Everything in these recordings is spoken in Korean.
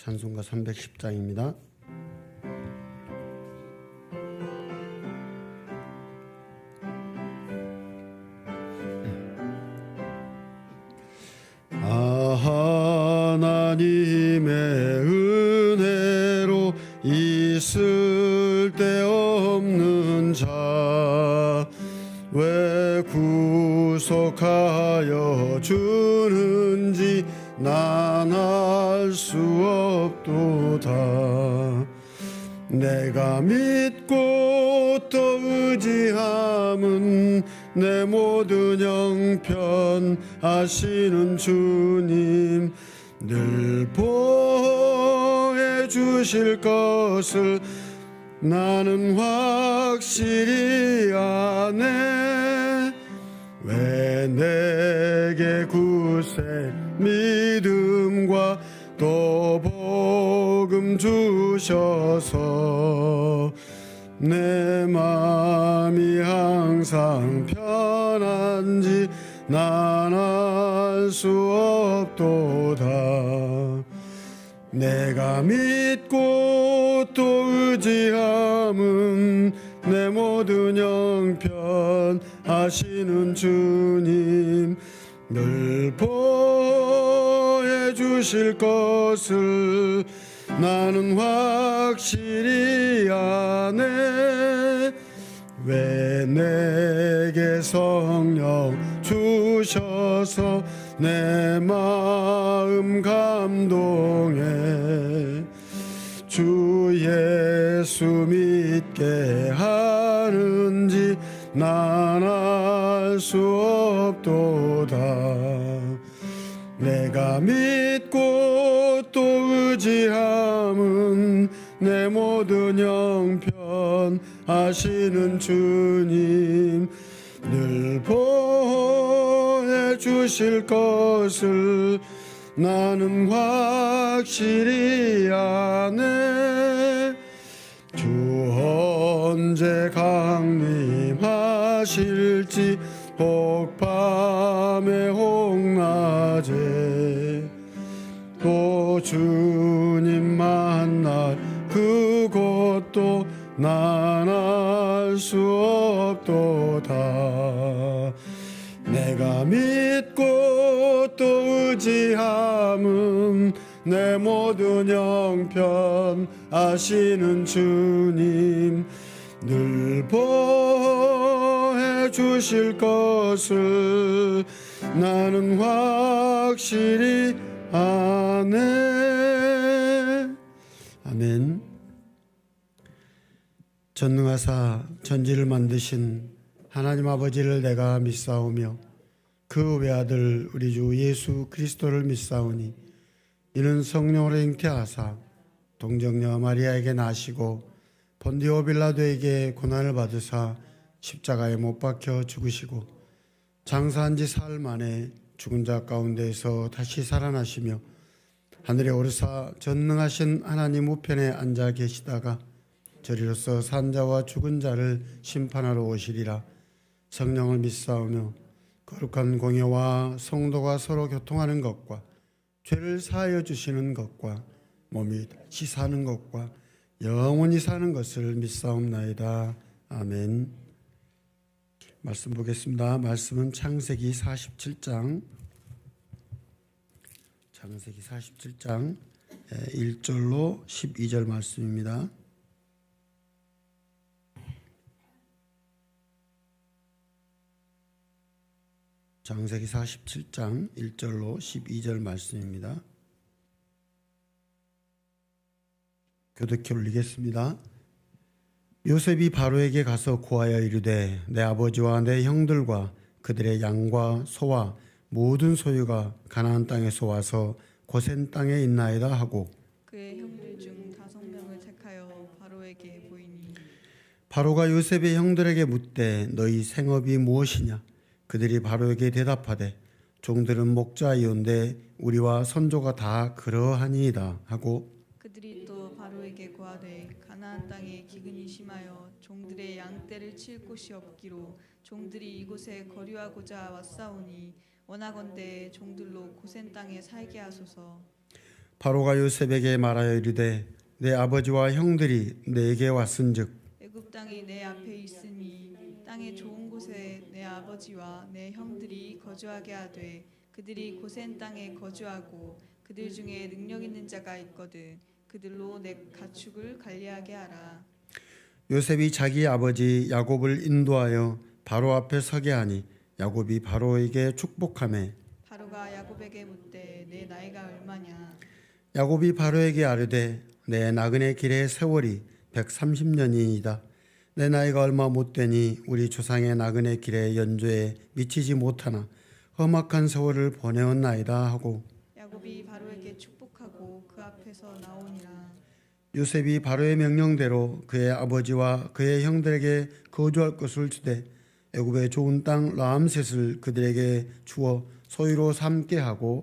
찬송가 310장입니다. 하나님의 은혜로 있을 데 없는 자 왜 구속하여 주는지 난 알 수 없도다. 내가 믿고 또 의지함은 내 모든 형편 아시는 주님 늘 보호해 주실 것을 나는 확실히 아네. 왜 내게 굳세 믿음과 또 복음 주셔서 내 마음이 항상 편한지 난 알 수 없도다. 내가 믿고 또 의지함은 내 모든 형편 아시는 주님 늘 보호해 주실 것을 나는 확실히 아네. 왜 내게 성령 주셔서 내 마음 감동해 주 예수 믿게 하는지 난 알 수 없도다. 내가 믿고 또 의지함은 내 모든 형편 아시는 주님 늘 보호해 주실 것을 나는 확실히 아네. 주 언제 강림하실지 혹밤에 혹낮에 또 주님 만날 그곳도 난 알 수 없도다. 내가 믿고 또 의지함은 내 모든 형편 아시는 주님 늘 보호해 주실 것을 나는 확실히 아네. 아멘. 전능하사 천지를 만드신 하나님 아버지를 내가 믿사오며 그 외아들 우리 주 예수 그리스도를 믿사오니 이는 성령으로 잉태하사 동정녀 마리아에게 나시고 본디오 빌라도에게 고난을 받으사 십자가에 못 박혀 죽으시고 장사한 지 사흘 만에 죽은 자 가운데에서 다시 살아나시며 하늘에 오르사 전능하신 하나님 우편에 앉아 계시다가 저리로서 산자와 죽은 자를 심판하러 오시리라. 성령을 믿사오며 거룩한 공예와 성도가 서로 교통하는 것과 죄를 사하여 주시는 것과 몸이 다시 사는 것과 영원히 사는 것을 믿사옵나이다. 아멘. 말씀 보겠습니다. 말씀은 창세기 47장 1절로 12절 말씀입니다. 창세기 47장 1절로 12절 말씀입니다. 교독해 올리겠습니다. 요셉이 바로에게 가서 고하여 이르되 내 아버지와 내 형들과 그들의 양과 소와 모든 소유가 가나안 땅에서 와서 고센 땅에 있나이다 하고 그의 형들 중 5명을 택하여 바로에게 보이니 바로가 요셉의 형들에게 묻되 너희 생업이 무엇이냐? 그들이 바로에게 대답하되 종들은 목자이온데 우리와 선조가 다 그러하니이다 하고 그들이 또 바로에게 고하되 가나안 땅에 기근이 심하여 종들의 양떼를 칠 곳이 없기로 종들이 이곳에 거류하고자 왔사오니 원하건대 종들로 고센 땅에 살게 하소서. 바로가 요셉에게 말하여 이르되 내 아버지와 형들이 내게 왔은즉 애굽 땅이 내 앞에 있으니 땅의 좋은 곳에 내 아버지와 내 형들이 거주하게 하되 그들이 고센 땅에 거주하고 그들 중에 능력 있는 자가 있거든 그들로 내 가축을 관리하게 하라. 요셉이 자기 아버지 야곱을 인도하여 바로 앞에 서게 하니 야곱이 바로에게 축복하매 바로가 야곱에게 묻되 내 나이가 얼마냐. 야곱이 바로에게 아뢰되 내 나그네 길의 세월이 130년이니이다. 내 나이가 얼마 못 되니 우리 조상의 나그네 길의 연조에 미치지 못하나 험악한 세월을 보내었나이다 하고 야곱이 바로에게 축복하고 그 앞에서 나오니라. 요셉이 바로의 명령대로 그의 아버지와 그의 형들에게 거주할 것을 주되 애굽의 좋은 땅 라암셋을 그들에게 주어 소유로 삼게 하고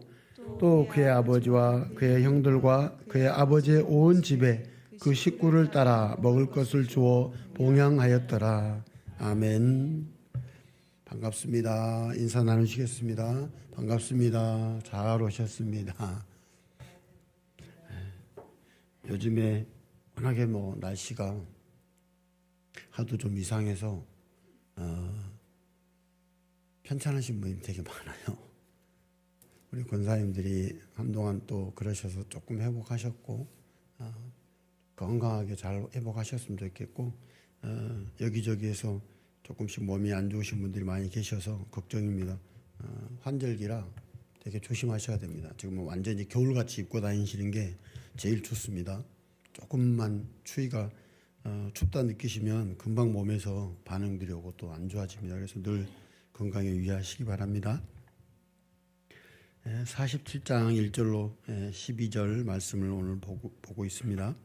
또 그의 아버지와 그의 형들과 그의 아버지의 온 집에 그 식구를 따라 먹을 것을 주어 봉양하였더라. 아멘. 반갑습니다. 인사 나누시겠습니다. 반갑습니다. 잘 오셨습니다. 요즘에 워낙에 날씨가 하도 좀 이상해서 편찮으신 분이 되게 많아요. 우리 권사님들이 한동안 또 그러셔서 조금 회복하셨고 건강하게 잘 회복하셨으면 좋겠고 여기저기에서 조금씩 몸이 안 좋으신 분들이 많이 계셔서 걱정입니다. 환절기라 되게 조심하셔야 됩니다. 지금 완전히 겨울같이 입고 다니시는 게 제일 좋습니다. 조금만 추위가 춥다 느끼시면 금방 몸에서 반응들이 오고 또 안 좋아집니다. 그래서 늘 건강에 유의하시기 바랍니다. 47장 1절로 12절 말씀을 오늘 보고 있습니다.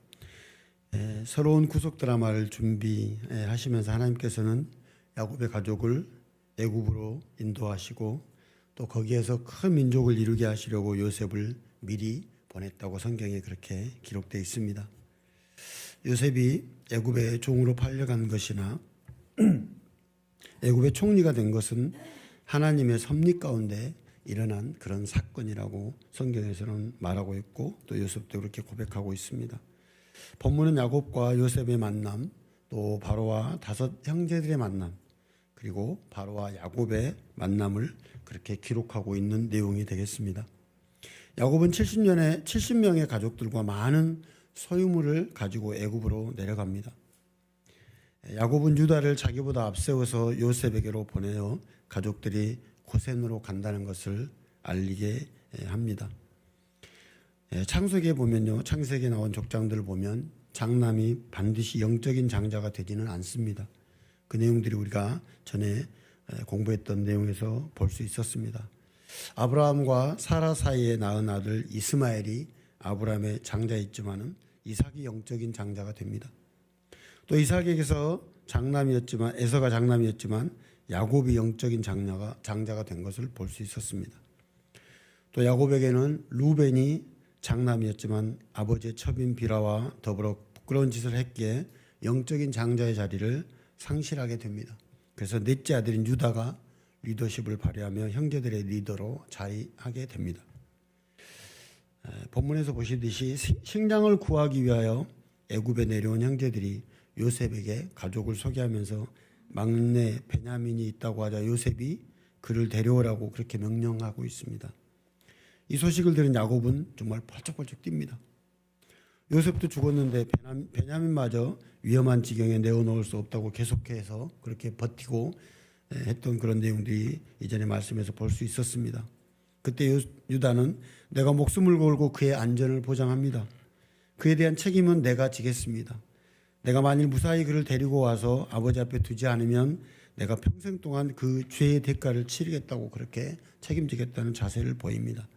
새로운 구속 드라마를 준비하시면서 하나님께서는 야곱의 가족을 애굽으로 인도하시고 또 거기에서 큰 민족을 이루게 하시려고 요셉을 미리 보냈다고 성경에 그렇게 기록되어 있습니다. 요셉이 애굽의 종으로 팔려간 것이나 애굽의 총리가 된 것은 하나님의 섭리 가운데 일어난 그런 사건이라고 성경에서는 말하고 있고 또 요셉도 그렇게 고백하고 있습니다. 본문은 야곱과 요셉의 만남, 또 바로와 5 형제들의 만남, 그리고 바로와 야곱의 만남을 그렇게 기록하고 있는 내용이 되겠습니다. 야곱은 70명의 가족들과 많은 소유물을 가지고 애굽으로 내려갑니다. 야곱은 유다를 자기보다 앞세워서 요셉에게로 보내어 가족들이 고센으로 간다는 것을 알리게 합니다. 창세기에 보면요, 창세기에 나온 족장들을 보면 장남이 반드시 영적인 장자가 되지는 않습니다. 그 내용들이 우리가 전에 공부했던 내용에서 볼 수 있었습니다. 아브라함과 사라 사이에 낳은 아들 이스마엘이 아브라함의 장자였지만은 이삭이 영적인 장자가 됩니다. 또 이삭에게서 에서가 장남이었지만 야곱이 영적인 장자가 된 것을 볼 수 있었습니다. 또 야곱에게는 루벤이 장남이었지만 아버지의 첩인 비라와 더불어 부끄러운 짓을 했기에 영적인 장자의 자리를 상실하게 됩니다. 그래서 넷째 아들인 유다가 리더십을 발휘하며 형제들의 리더로 자리하게 됩니다. 본문에서 보시듯이 식량을 구하기 위하여 애굽에 내려온 형제들이 요셉에게 가족을 소개하면서 막내 베냐민이 있다고 하자 요셉이 그를 데려오라고 그렇게 명령하고 있습니다. 이 소식을 들은 야곱은 정말 펄쩍펄쩍 뜁니다. 요셉도 죽었는데 베냐민마저 위험한 지경에 내어놓을 수 없다고 계속해서 그렇게 버티고 했던 그런 내용들이 이전의 말씀에서 볼 수 있었습니다. 그때 유다는 내가 목숨을 걸고 그의 안전을 보장합니다. 그에 대한 책임은 내가 지겠습니다. 내가 만일 무사히 그를 데리고 와서 아버지 앞에 두지 않으면 내가 평생 동안 그 죄의 대가를 치르겠다고 그렇게 책임지겠다는 자세를 보입니다.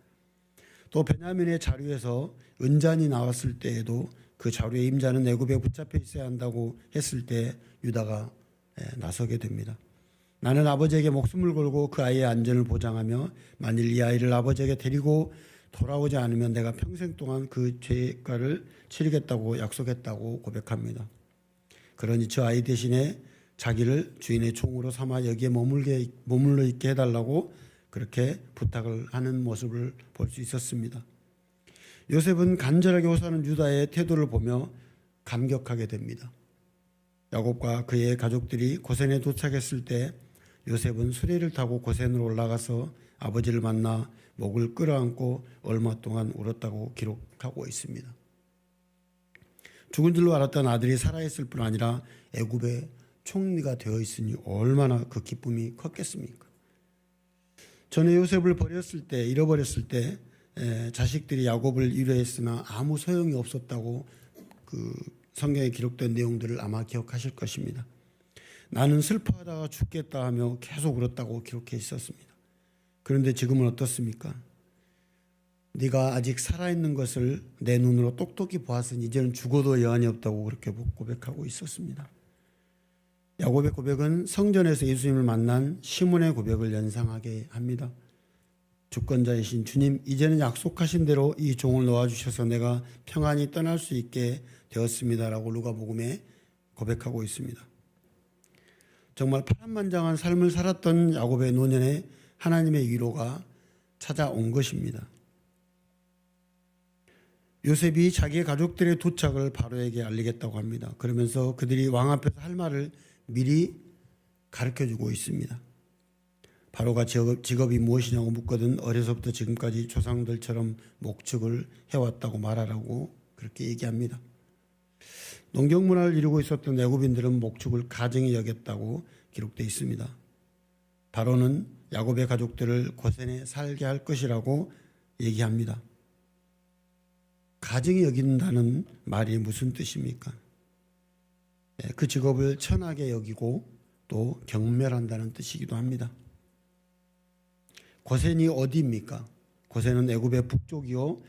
또 베냐민의 자루에서 은잔이 나왔을 때에도 그 자루의 임자는 애굽에 붙잡혀 있어야 한다고 했을 때 유다가 나서게 됩니다. 나는 아버지에게 목숨을 걸고 그 아이의 안전을 보장하며 만일 이 아이를 아버지에게 데리고 돌아오지 않으면 내가 평생 동안 그 죄가를 치르겠다고 약속했다고 고백합니다. 그러니 저 아이 대신에 자기를 주인의 종으로 삼아 여기에 머물러 있게 해달라고 그렇게 부탁을 하는 모습을 볼 수 있었습니다. 요셉은 간절하게 호소하는 유다의 태도를 보며 감격하게 됩니다. 야곱과 그의 가족들이 고센에 도착했을 때 요셉은 수레를 타고 고센으로 올라가서 아버지를 만나 목을 끌어안고 얼마 동안 울었다고 기록하고 있습니다. 죽은 줄로 알았던 아들이 살아있을 뿐 아니라 애굽의 총리가 되어 있으니 얼마나 그 기쁨이 컸겠습니까? 전에 요셉을 잃어버렸을 때 자식들이 야곱을 위로했으나 아무 소용이 없었다고 그 성경에 기록된 내용들을 아마 기억하실 것입니다. 나는 슬퍼하다가 죽겠다 하며 계속 울었다고 기록해 있었습니다. 그런데 지금은 어떻습니까? 네가 아직 살아있는 것을 내 눈으로 똑똑히 보았으니 이제는 죽어도 여한이 없다고 그렇게 고백하고 있었습니다. 야곱의 고백은 성전에서 예수님을 만난 시몬의 고백을 연상하게 합니다. 주권자이신 주님, 이제는 약속하신 대로 이 종을 놓아주셔서 내가 평안히 떠날 수 있게 되었습니다라고 누가복음에 고백하고 있습니다. 정말 파란만장한 삶을 살았던 야곱의 노년에 하나님의 위로가 찾아온 것입니다. 요셉이 자기의 가족들의 도착을 바로에게 알리겠다고 합니다. 그러면서 그들이 왕 앞에서 할 말을 미리 가르쳐주고 있습니다. 바로가 직업이 무엇이냐고 묻거든 어려서부터 지금까지 조상들처럼 목축을 해왔다고 말하라고 그렇게 얘기합니다. 농경 문화를 이루고 있었던 애굽인들은 목축을 가증히 여겼다고 기록되어 있습니다. 바로는 야곱의 가족들을 고센에 살게 할 것이라고 얘기합니다. 가증히 여긴다는 말이 무슨 뜻입니까? 그 직업을 천하게 여기고 또 경멸한다는 뜻이기도 합니다. 고센이 어디입니까? 고센은 애굽의 북쪽이요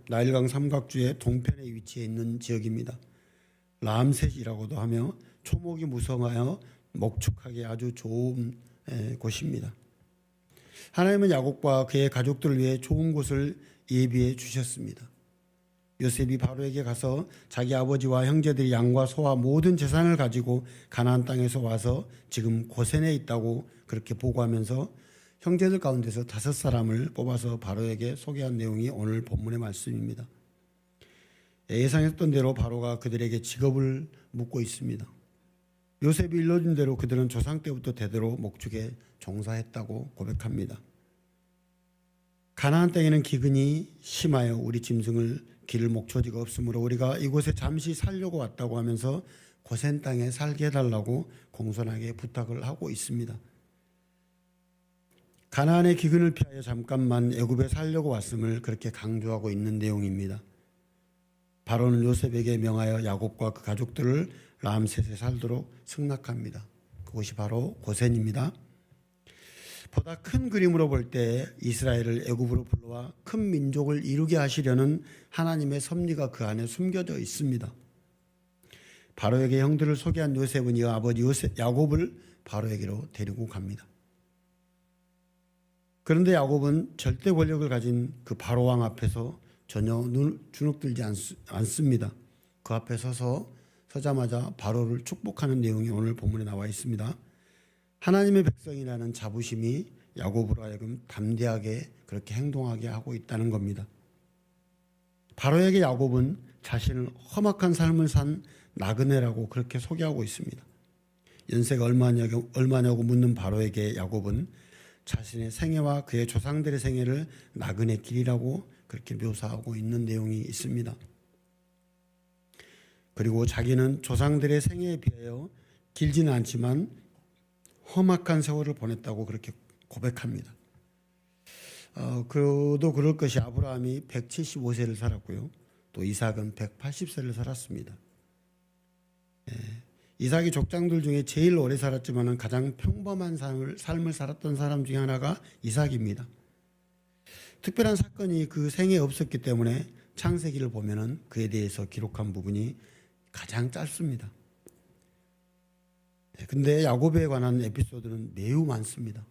나일강 삼각주의 동편에 위치해 있는 지역입니다. 람셋이라고도 하며 초목이 무성하여 목축하기 아주 좋은 곳입니다. 하나님은 야곱과 그의 가족들을 위해 좋은 곳을 예비해 주셨습니다. 요셉이 바로에게 가서 자기 아버지와 형제들이 양과 소와 모든 재산을 가지고 가나안 땅에서 와서 지금 고센에 있다고 그렇게 보고하면서 형제들 가운데서 5사람을 뽑아서 바로에게 소개한 내용이 오늘 본문의 말씀입니다. 예상했던 대로 바로가 그들에게 직업을 묻고 있습니다. 요셉이 일러준 대로 그들은 조상 때부터 대대로 목축에 종사했다고 고백합니다. 가나안 땅에는 기근이 심하여 우리 짐승을 기를 목초지가 없으므로 우리가 이곳에 잠시 살려고 왔다고 하면서 고센 땅에 살게 해달라고 공손하게 부탁을 하고 있습니다. 가나안의 기근을 피하여 잠깐만 애굽에 살려고 왔음을 그렇게 강조하고 있는 내용입니다. 바로는 요셉에게 명하여 야곱과 그 가족들을 람셋에 살도록 승낙합니다. 그곳이 바로 고센입니다. 보다 큰 그림으로 볼 때 이스라엘을 애굽으로 불러와 큰 민족을 이루게 하시려는 하나님의 섭리가 그 안에 숨겨져 있습니다. 바로에게 형들을 소개한 요셉은 이어 아버지 야곱을 바로에게로 데리고 갑니다. 그런데 야곱은 절대 권력을 가진 그 바로 왕 앞에서 전혀 주눅들지 않습니다. 그 앞에 서자마자 바로를 축복하는 내용이 오늘 본문에 나와 있습니다. 하나님의 백성이라는 자부심이 야곱으로 하여금 담대하게 그렇게 행동하게 하고 있다는 겁니다. 바로에게 야곱은 자신을 험악한 삶을 산 나그네라고 그렇게 소개하고 있습니다. 연세가 얼마냐고 묻는 바로에게 야곱은 자신의 생애와 그의 조상들의 생애를 나그네 길이라고 그렇게 묘사하고 있는 내용이 있습니다. 그리고 자기는 조상들의 생애에 비하여 길지는 않지만 험악한 세월을 보냈다고 그렇게 고백합니다. 그도 그럴 것이 아브라함이 175세를 살았고요. 또 이삭은 180세를 살았습니다. 이삭이 족장들 중에 제일 오래 살았지만 가장 평범한 삶을 살았던 사람 중에 하나가 이삭입니다. 특별한 사건이 그 생에 없었기 때문에 창세기를 보면 그에 대해서 기록한 부분이 가장 짧습니다. 근데 야곱에 관한 에피소드는 매우 많습니다.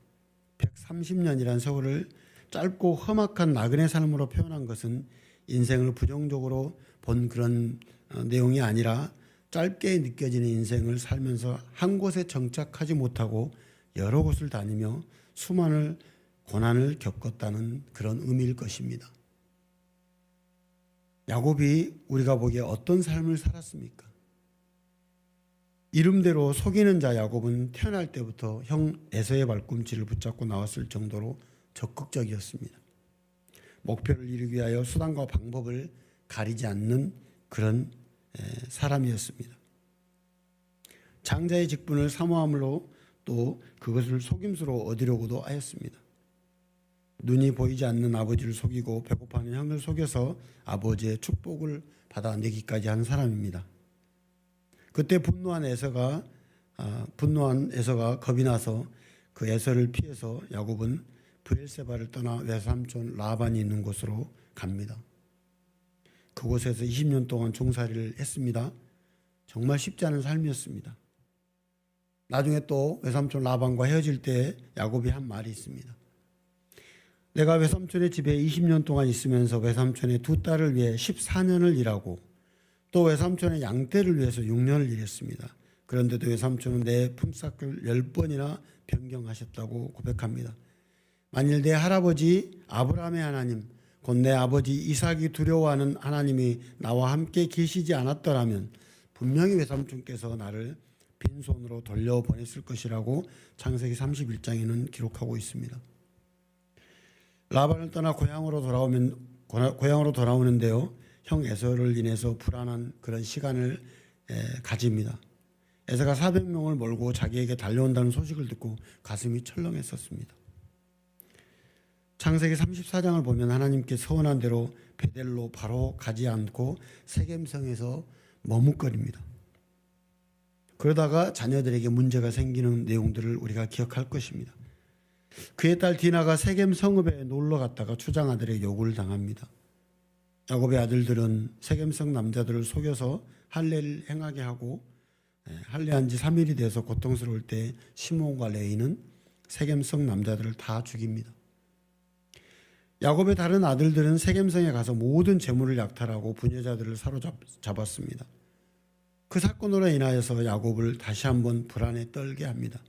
130년이라는 세월을 짧고 험악한 나그네 삶으로 표현한 것은 인생을 부정적으로 본 그런 내용이 아니라 짧게 느껴지는 인생을 살면서 한 곳에 정착하지 못하고 여러 곳을 다니며 수많은 고난을 겪었다는 그런 의미일 것입니다. 야곱이 우리가 보기에 어떤 삶을 살았습니까? 이름대로 속이는 자 야곱은 태어날 때부터 형 에서의 발꿈치를 붙잡고 나왔을 정도로 적극적이었습니다. 목표를 이루기 위하여 수단과 방법을 가리지 않는 그런 사람이었습니다. 장자의 직분을 사모함으로 또 그것을 속임수로 얻으려고도 하였습니다. 눈이 보이지 않는 아버지를 속이고 배고파하는 형을 속여서 아버지의 축복을 받아내기까지 한 사람입니다. 그때 분노한 에서가 겁이 나서 그 에서를 피해서 야곱은 브엘세바를 떠나 외삼촌 라반이 있는 곳으로 갑니다. 그곳에서 20년 동안 종살이를 했습니다. 정말 쉽지 않은 삶이었습니다. 나중에 또 외삼촌 라반과 헤어질 때 야곱이 한 말이 있습니다. 내가 외삼촌의 집에 20년 동안 있으면서 외삼촌의 두 딸을 위해 14년을 일하고 또 외삼촌의 양떼를 위해서 6년을 일했습니다. 그런데도 외삼촌은 내 품삯을 10번이나 변경하셨다고 고백합니다. 만일 내 할아버지 아브라함의 하나님, 곧 내 아버지 이삭이 두려워하는 하나님이 나와 함께 계시지 않았더라면 분명히 외삼촌께서 나를 빈손으로 돌려보냈을 것이라고 창세기 31장에는 기록하고 있습니다. 라반을 떠나 고향으로 돌아오는데요. 형 에서를 인해서 불안한 그런 시간을 가집니다. 에서가 400명을 몰고 자기에게 달려온다는 소식을 듣고 가슴이 철렁했었습니다. 창세기 34장을 보면 하나님께 서원한 대로 베델로 바로 가지 않고 세겜성에서 머뭇거립니다. 그러다가 자녀들에게 문제가 생기는 내용들을 우리가 기억할 것입니다. 그의 딸 디나가 세겜 성읍에 놀러 갔다가 추장아들의 요구를 당합니다. 야곱의 아들들은 세겜성 남자들을 속여서 할례를 행하게 하고 할례한 지 3일이 돼서 고통스러울 때 시몬과 레이는 세겜성 남자들을 다 죽입니다. 야곱의 다른 아들들은 세겜성에 가서 모든 재물을 약탈하고 부녀자들을 사로잡았습니다. 그 사건으로 인하여서 야곱을 다시 한번 불안에 떨게 합니다.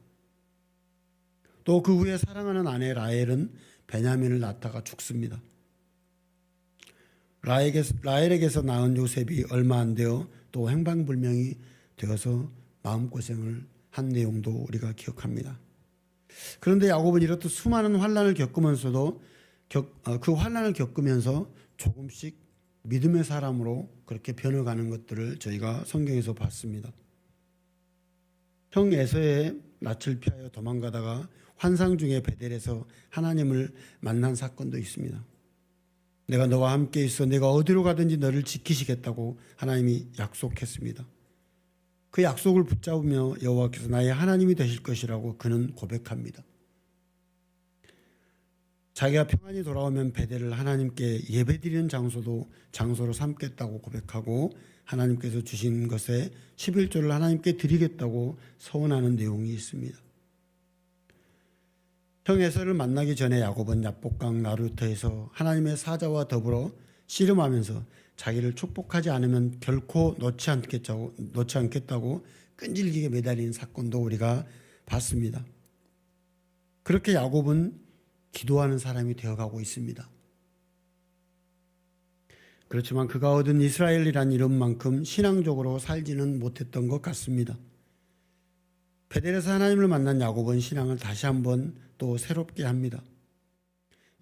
또 그 후에 사랑하는 아내 라헬은 베냐민을 낳다가 죽습니다. 라헬에게서 낳은 요셉이 얼마 안 되어 또 행방불명이 되어서 마음고생을 한 내용도 우리가 기억합니다. 그런데 야곱은 이렇듯 수많은 환난을 겪으면서도 그 환난을 겪으면서 조금씩 믿음의 사람으로 그렇게 변해가는 것들을 저희가 성경에서 봤습니다. 형 에서의 낯을 피하여 도망가다가 환상 중에 베델에서 하나님을 만난 사건도 있습니다. 내가 너와 함께 있어 내가 어디로 가든지 너를 지키시겠다고 하나님이 약속했습니다. 그 약속을 붙잡으며 여호와께서 나의 하나님이 되실 것이라고 그는 고백합니다. 자기가 평안히 돌아오면 베델을 하나님께 예배드리는 장소로 삼겠다고 고백하고 하나님께서 주신 것에 11조를 하나님께 드리겠다고 서원하는 내용이 있습니다. 형 에서를 만나기 전에 야곱은 야복강 나루터에서 하나님의 사자와 더불어 씨름하면서 자기를 축복하지 않으면 결코 놓지 않겠다고 끈질기게 매달리는 사건도 우리가 봤습니다. 그렇게 야곱은 기도하는 사람이 되어가고 있습니다. 그렇지만 그가 얻은 이스라엘이란 이름만큼 신앙적으로 살지는 못했던 것 같습니다. 베델에서 하나님을 만난 야곱은 신앙을 다시 한번 또 새롭게 합니다.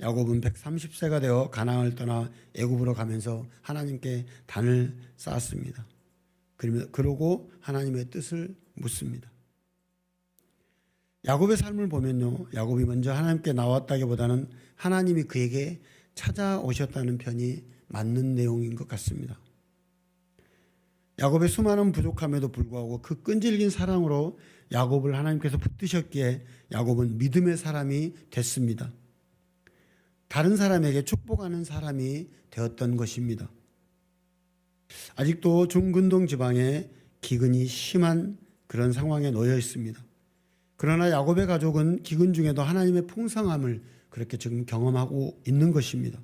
야곱은 130세가 되어 가나안을 떠나 애굽으로 가면서 하나님께 단을 쌓았습니다. 그러고 하나님의 뜻을 묻습니다. 야곱의 삶을 보면요, 야곱이 먼저 하나님께 나왔다기보다는 하나님이 그에게 찾아오셨다는 편이 맞는 내용인 것 같습니다. 야곱의 수많은 부족함에도 불구하고 그 끈질긴 사랑으로 야곱을 하나님께서 붙드셨기에 야곱은 믿음의 사람이 됐습니다. 다른 사람에게 축복하는 사람이 되었던 것입니다. 아직도 중근동 지방에 기근이 심한 그런 상황에 놓여 있습니다. 그러나 야곱의 가족은 기근 중에도 하나님의 풍성함을 그렇게 지금 경험하고 있는 것입니다.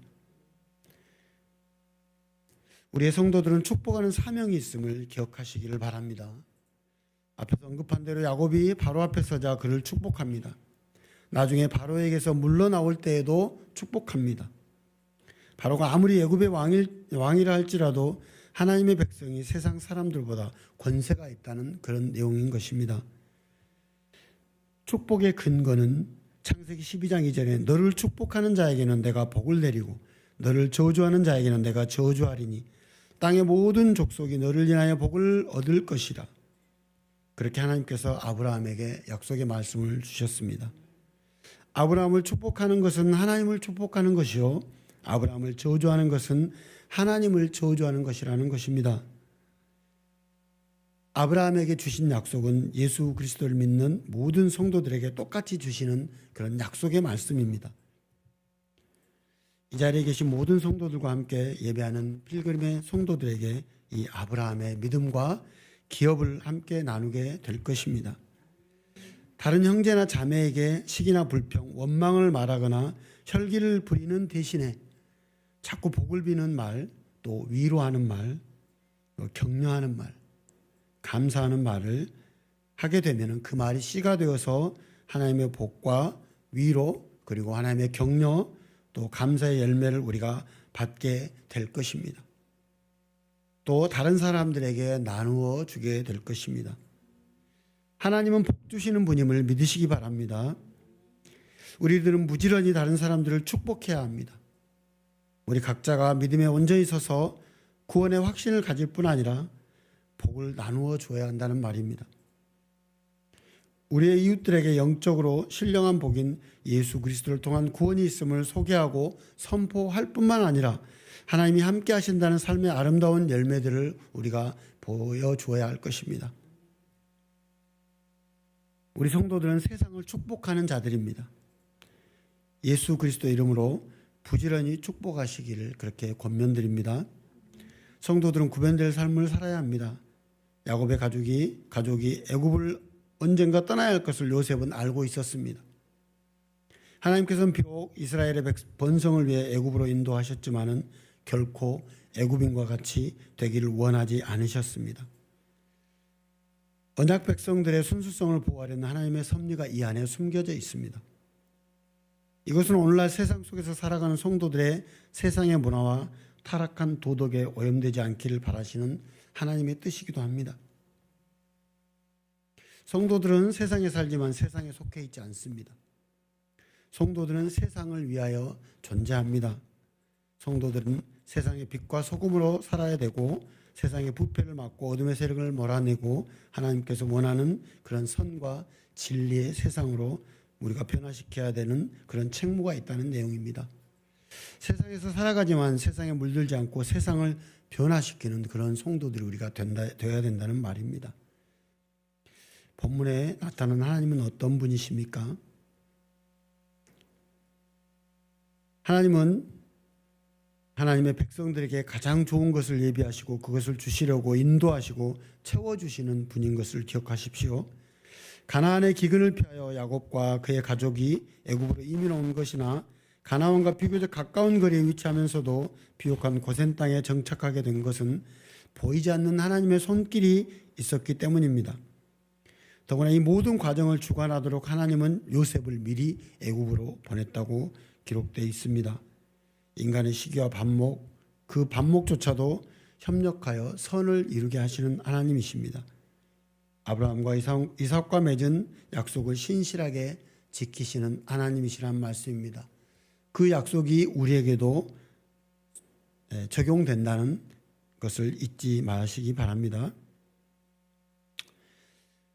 우리의 성도들은 축복하는 사명이 있음을 기억하시기를 바랍니다. 앞에서 언급한 대로 야곱이 바로 앞에 서자 그를 축복합니다. 나중에 바로에게서 물러나올 때에도 축복합니다. 바로가 아무리 애굽의 왕이라 할지라도 하나님의 백성이 세상 사람들보다 권세가 있다는 그런 내용인 것입니다. 축복의 근거는 창세기 12장 2절에 너를 축복하는 자에게는 내가 복을 내리고 너를 저주하는 자에게는 내가 저주하리니 땅의 모든 족속이 너를 인하여 복을 얻을 것이라. 그렇게 하나님께서 아브라함에게 약속의 말씀을 주셨습니다. 아브라함을 축복하는 것은 하나님을 축복하는 것이요, 아브라함을 저주하는 것은 하나님을 저주하는 것이라는 것입니다. 아브라함에게 주신 약속은 예수 그리스도를 믿는 모든 성도들에게 똑같이 주시는 그런 약속의 말씀입니다. 이 자리에 계신 모든 성도들과 함께 예배하는 필그림의 성도들에게 이 아브라함의 믿음과 기업을 함께 나누게 될 것입니다. 다른 형제나 자매에게 시기나 불평, 원망을 말하거나 혈기를 부리는 대신에 자꾸 복을 비는 말, 또 위로하는 말, 또 격려하는 말, 감사하는 말을 하게 되면 그 말이 씨가 되어서 하나님의 복과 위로, 그리고 하나님의 격려, 또 감사의 열매를 우리가 받게 될 것입니다. 또 다른 사람들에게 나누어 주게 될 것입니다. 하나님은 복 주시는 분임을 믿으시기 바랍니다. 우리들은 부지런히 다른 사람들을 축복해야 합니다. 우리 각자가 믿음에 온전히 서서 구원의 확신을 가질 뿐 아니라 복을 나누어 줘야 한다는 말입니다. 우리의 이웃들에게 영적으로 신령한 복인 예수 그리스도를 통한 구원이 있음을 소개하고 선포할 뿐만 아니라 하나님이 함께 하신다는 삶의 아름다운 열매들을 우리가 보여줘야 할 것입니다. 우리 성도들은 세상을 축복하는 자들입니다. 예수 그리스도 이름으로 부지런히 축복하시기를 그렇게 권면드립니다. 성도들은 구별될 삶을 살아야 합니다. 야곱의 가족이 애굽을 언젠가 떠나야 할 것을 요셉은 알고 있었습니다. 하나님께서는 비록 이스라엘의 번성을 위해 애굽으로 인도하셨지만은 결코 애굽인과 같이 되기를 원하지 않으셨습니다. 언약 백성들의 순수성을 보호하려는 하나님의 섭리가 이 안에 숨겨져 있습니다. 이것은 오늘날 세상 속에서 살아가는 성도들의 세상의 문화와 타락한 도덕에 오염되지 않기를 바라시는 하나님의 뜻이기도 합니다. 성도들은 세상에 살지만 세상에 속해 있지 않습니다. 성도들은 세상을 위하여 존재합니다. 성도들은 세상의 빛과 소금으로 살아야 되고 세상의 부패를 막고 어둠의 세력을 몰아내고 하나님께서 원하는 그런 선과 진리의 세상으로 우리가 변화시켜야 되는 그런 책무가 있다는 내용입니다. 세상에서 살아가지만 세상에 물들지 않고 세상을 변화시키는 그런 성도들이 우리가 되어야 된다는 말입니다. 본문에 나타난 하나님은 어떤 분이십니까? 하나님은 하나님의 백성들에게 가장 좋은 것을 예비하시고 그것을 주시려고 인도하시고 채워주시는 분인 것을 기억하십시오. 가나안의 기근을 피하여 야곱과 그의 가족이 애굽으로 이민 온 것이나 가나안과 비교적 가까운 거리에 위치하면서도 비옥한 고센 땅에 정착하게 된 것은 보이지 않는 하나님의 손길이 있었기 때문입니다. 더구나 이 모든 과정을 주관하도록 하나님은 요셉을 미리 애굽으로 보냈다고 기록되어 있습니다. 인간의 시기와 반목, 그 반목조차도 협력하여 선을 이루게 하시는 하나님이십니다. 아브라함과 이삭과 맺은 약속을 신실하게 지키시는 하나님이시란 말씀입니다. 그 약속이 우리에게도 적용된다는 것을 잊지 마시기 바랍니다.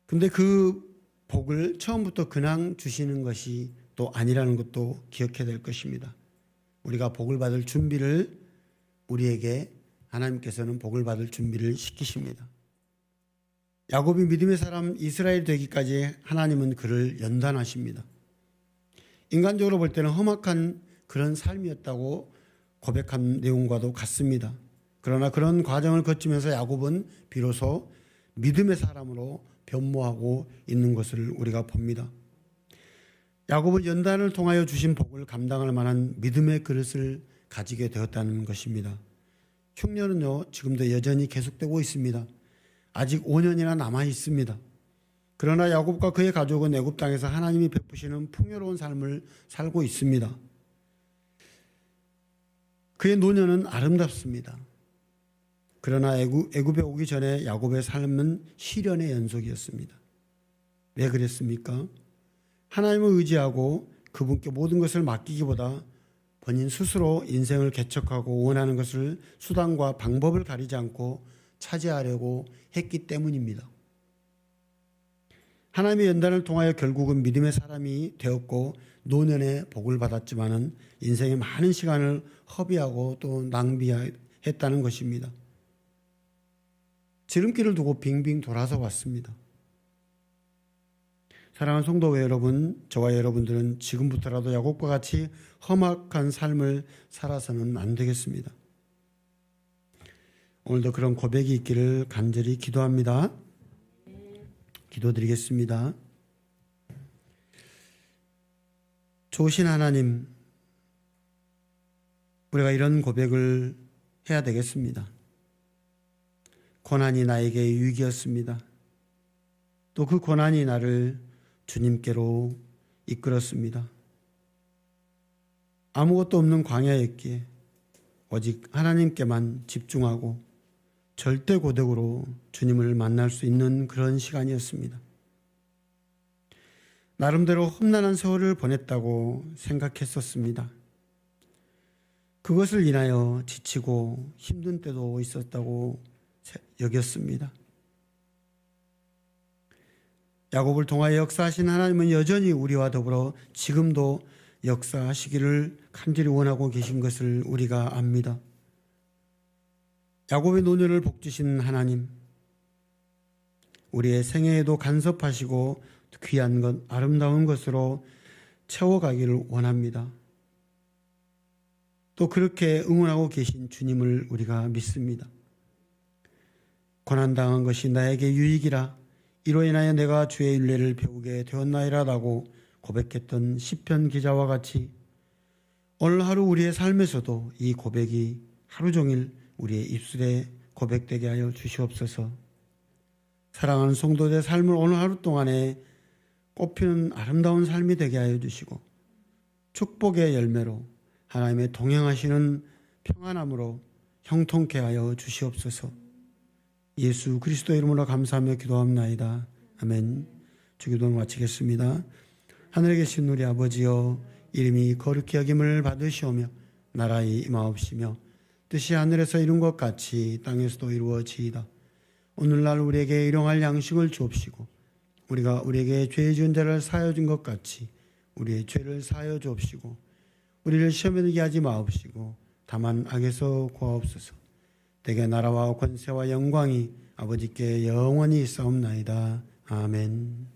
근데 그 복을 처음부터 그냥 주시는 것이 또 아니라는 것도 기억해야 될 것입니다. 우리가 복을 받을 준비를 우리에게 하나님께서는 복을 받을 준비를 시키십니다. 야곱이 믿음의 사람 이스라엘 되기까지 하나님은 그를 연단하십니다. 인간적으로 볼 때는 험악한 그런 삶이었다고 고백한 내용과도 같습니다. 그러나 그런 과정을 거치면서 야곱은 비로소 믿음의 사람으로 변모하고 있는 것을 우리가 봅니다. 야곱은 연단을 통하여 주신 복을 감당할 만한 믿음의 그릇을 가지게 되었다는 것입니다. 흉년은요 지금도 여전히 계속되고 있습니다. 아직 5년이나 남아 있습니다. 그러나 야곱과 그의 가족은 애굽 땅에서 하나님이 베푸시는 풍요로운 삶을 살고 있습니다. 그의 노년은 아름답습니다. 그러나 애굽에 오기 전에 야곱의 삶은 시련의 연속이었습니다. 왜 그랬습니까? 하나님을 의지하고 그분께 모든 것을 맡기기보다 본인 스스로 인생을 개척하고 원하는 것을 수단과 방법을 가리지 않고 차지하려고 했기 때문입니다. 하나님의 연단을 통하여 결국은 믿음의 사람이 되었고 노년에 복을 받았지만은 인생의 많은 시간을 허비하고 또 낭비했다는 것입니다. 지름길을 두고 빙빙 돌아서 왔습니다. 사랑하는 성도 여러분, 저와 여러분들은 지금부터라도 야곱과 같이 험악한 삶을 살아서는 안 되겠습니다. 오늘도 그런 고백이 있기를 간절히 기도합니다. 기도드리겠습니다. 좋으신 하나님, 우리가 이런 고백을 해야 되겠습니다. 고난이 나에게 유익이었습니다. 또 그 고난이 나를 주님께로 이끌었습니다. 아무것도 없는 광야였기에 오직 하나님께만 집중하고 절대 고백으로 주님을 만날 수 있는 그런 시간이었습니다. 나름대로 험난한 세월을 보냈다고 생각했었습니다. 그것을 인하여 지치고 힘든 때도 있었다고 여겼습니다. 야곱을 통하여 역사하신 하나님은 여전히 우리와 더불어 지금도 역사하시기를 간절히 원하고 계신 것을 우리가 압니다. 야곱의 노년을 복주신 하나님, 우리의 생애에도 간섭하시고 귀한 것, 아름다운 것으로 채워가기를 원합니다. 또 그렇게 응원하고 계신 주님을 우리가 믿습니다. 고난당한 것이 나에게 유익이라 이로 인하여 내가 주의 율례를 배우게 되었나이라라고 고백했던 시편 기자와 같이 오늘 하루 우리의 삶에서도 이 고백이 하루 종일 우리의 입술에 고백되게 하여 주시옵소서. 사랑하는 성도들의 삶을 오늘 하루 동안에 꽃피는 아름다운 삶이 되게 하여 주시고 축복의 열매로 하나님의 동행하시는 평안함으로 형통케 하여 주시옵소서. 예수 그리스도의 이름으로 감사하며 기도합나이다. 아멘. 주기도를 마치겠습니다. 하늘에 계신 우리 아버지여, 이름이 거룩히 여김을 받으시오며 나라의 임하옵시며 뜻이 하늘에서 이룬 것 같이 땅에서도 이루어지이다. 오늘날 우리에게 일용할 양식을 주옵시고 우리가 우리에게 죄 지은 자를 사하여 준 것 같이 우리의 죄를 사하여 주옵시고 우리를 시험에 들게 하지 마옵시고 다만 악에서 구하옵소서. 대개 나라와 권세와 영광이 아버지께 영원히 있사옵나이다. 아멘.